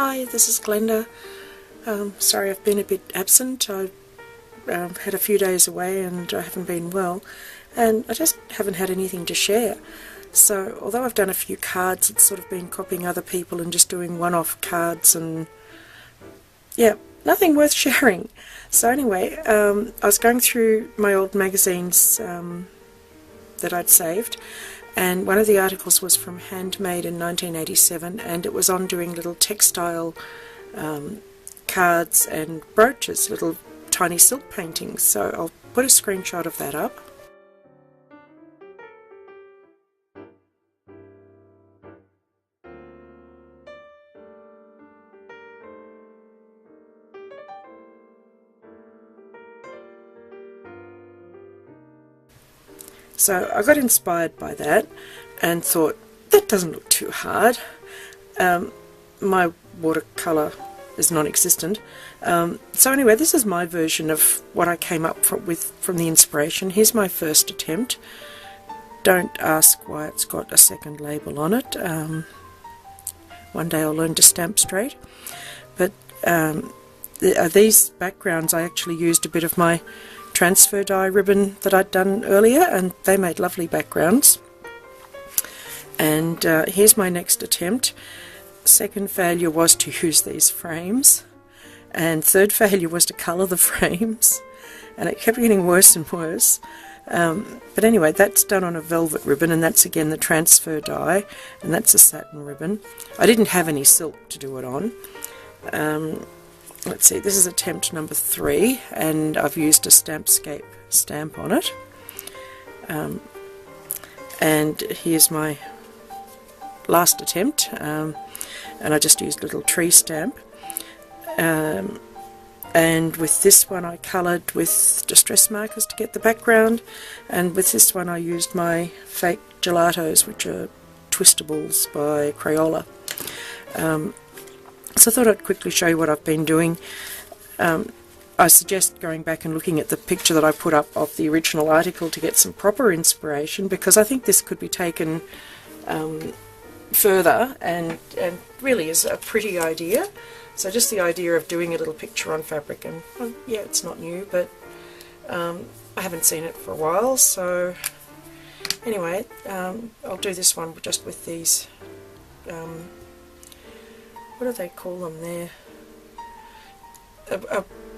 Hi, this is Glenda. Sorry I've been a bit absent. I've had a few days away and I haven't been well, and I just haven't had anything to share. So although I've done a few cards, it's sort of been copying other people and just doing one-off cards, and yeah, nothing worth sharing. So anyway, I was going through my old magazines that I'd saved, and one of the articles was from Handmade in 1987, and it was on doing little textile cards and brooches, little tiny silk paintings. So I'll put a screenshot of that up. So I got inspired by that and thought, that doesn't look too hard. My watercolour is non-existent. So anyway, this is my version of what I came up with from the inspiration. Here's my first attempt. Don't ask why it's got a second label on it. One day I'll learn to stamp straight. But these backgrounds, I actually used a bit of my transfer dye ribbon that I'd done earlier, and they made lovely backgrounds. And here's my next attempt. Second failure was to use these frames, and third failure was to colour the frames, and it kept getting worse and worse. But anyway, that's done on a velvet ribbon, and that's again the transfer dye, and that's a satin ribbon. I didn't have any silk to do it on. Let's see, this is attempt number 3, and I've used a Stampscape stamp on it. And here's my last attempt, and I just used a little tree stamp. And with this one I coloured with distress markers to get the background, and with this one I used my fake gelatos, which are twistables by Crayola. So I thought I'd quickly show you what I've been doing. I suggest going back and looking at the picture that I put up of the original article to get some proper inspiration, because I think this could be taken further and really is a pretty idea. So just the idea of doing a little picture on fabric, and well, yeah, it's not new, but I haven't seen it for a while. So anyway, I'll do this one just with these what do they call them there?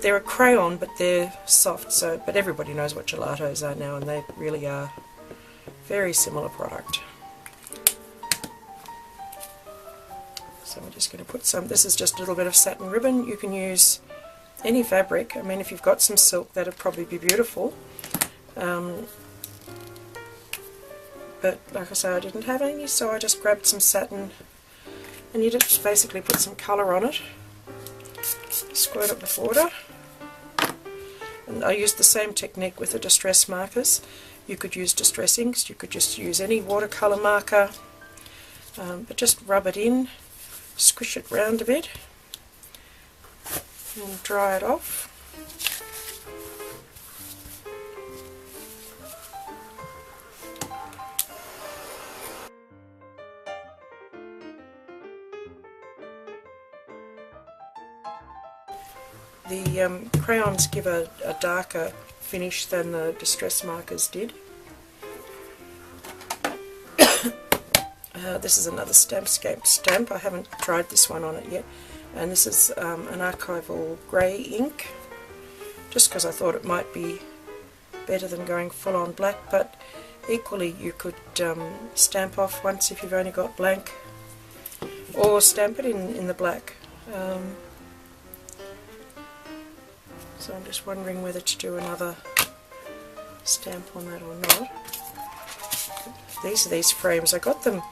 They're a crayon, but they're soft. So, but everybody knows what gelatos are now, and they really are very similar product. So I'm just going to put some. This is just a little bit of satin ribbon. You can use any fabric. I mean, if you've got some silk, that'd probably be beautiful. But like I say, I didn't have any, so I just grabbed some satin. And you just basically put some colour on it, squirt it with water, and I used the same technique with the distress markers. You could use distress inks, you could just use any watercolour marker, but just rub it in, squish it round a bit, and dry it off. The crayons give a darker finish than the distress markers did. This is another Stampscape stamp. I haven't tried this one on it yet. And this is an archival grey ink, just because I thought it might be better than going full on black, but equally you could stamp off once if you've only got blank, or stamp it in the black. So I'm just wondering whether to do another stamp on that or not. These are these frames. I got them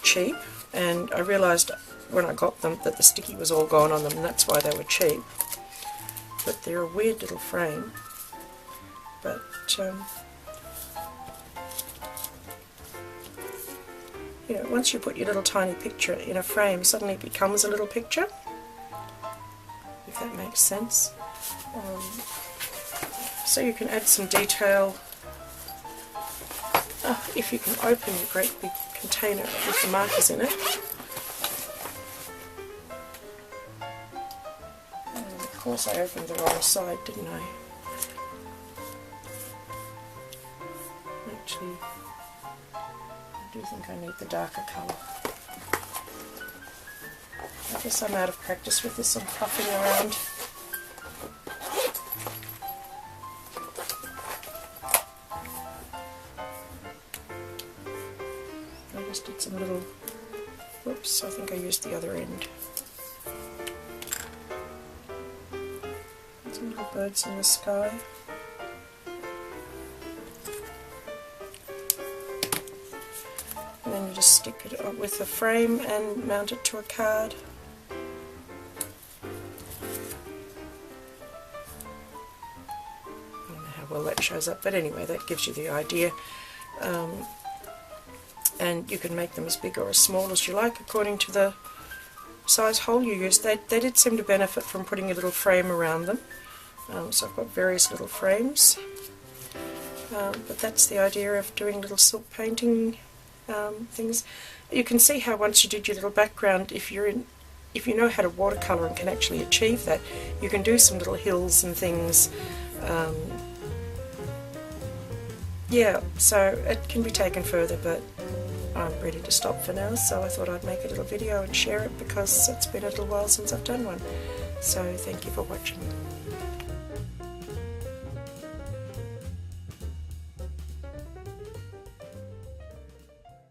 cheap, and I realised when I got them that the sticky was all gone on them, and that's why they were cheap. But they're a weird little frame. But you know, once you put your little tiny picture in a frame, suddenly it becomes a little picture, if that makes sense. So you can add some detail if you can open your great big container with the markers in it. course I opened the wrong side, didn't I? Actually, I do think I need the darker colour. I guess I'm out of practice with this. I'm puffing around. I just did some little, whoops, I think I used the other end. Some little birds in the sky. And then you just stick it up with the frame and mount it to a card. I don't know how well that shows up, but anyway, that gives you the idea. And you can make them as big or as small as you like according to the size hole you use. They did seem to benefit from putting a little frame around them. So I've got various little frames. But that's the idea of doing little silk painting things. You can see how once you did your little background, if you know how to watercolour and can actually achieve that, you can do some little hills and things. Yeah, so it can be taken further, but I'm ready to stop for now, so I thought I'd make a little video and share it because it's been a little while since I've done one. So thank you for watching.